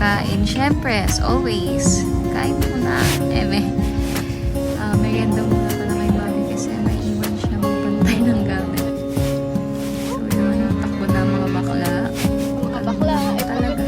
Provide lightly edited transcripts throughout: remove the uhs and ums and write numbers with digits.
kain. Syempre, as always, kain muna. Merienda muna pala kay Bobby kasi may iwan siya magpantay ng gamit. So yun, takbo na mga bakla. Mga bakla, ay Talaga.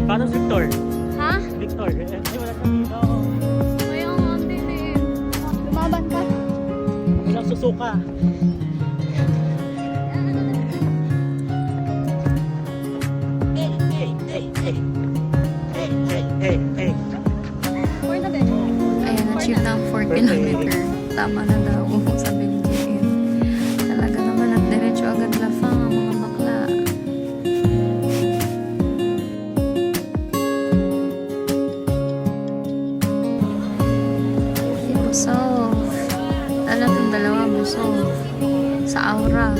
Paano si Victor? Ha? Victor, ay wala kang dito. Ayaw nga din eh. Lumaban ka. Walang susuka. Hey, hey, hey, hey. Hey, hey, hey, hey. Or na din. Ayan, achieve na ang 4 kilometer. Tama na daw, sabi ni Jane. Talaga naman, nagdiretso agad lafang ang mga bakla. Busog. Lalo itong dalawa busog. Sa aura.